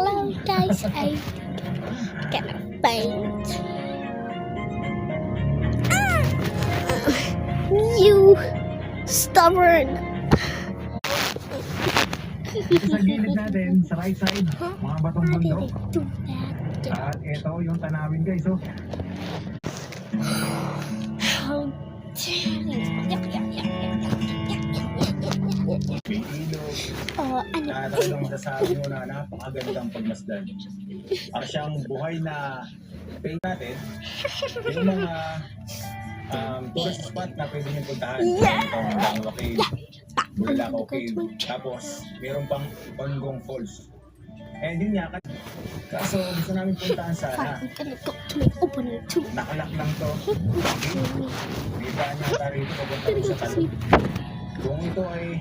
Hello guys, I gonna faint. You stubborn. Dito sa gilid natin, sa right side, mga batong Why did bundok. I do that? At ito yung tanawin guys, oh. How May ilog. Oh, ano? At talagang masasabi mo na napakagandang pagmasdan. Para siyang buhay na pay natin. Yung mga tourist spot na pwede nyo puntahan. Yeah! Tangwa Cave, Bulacau Cave. Tapos, meron pang Ongong Falls. And yun nga, kaso gusto namin puntahan sana. I'm gonna go to my opening too. Nakalak lang to. May daan yata rito papunta sa talon. Kung ito ay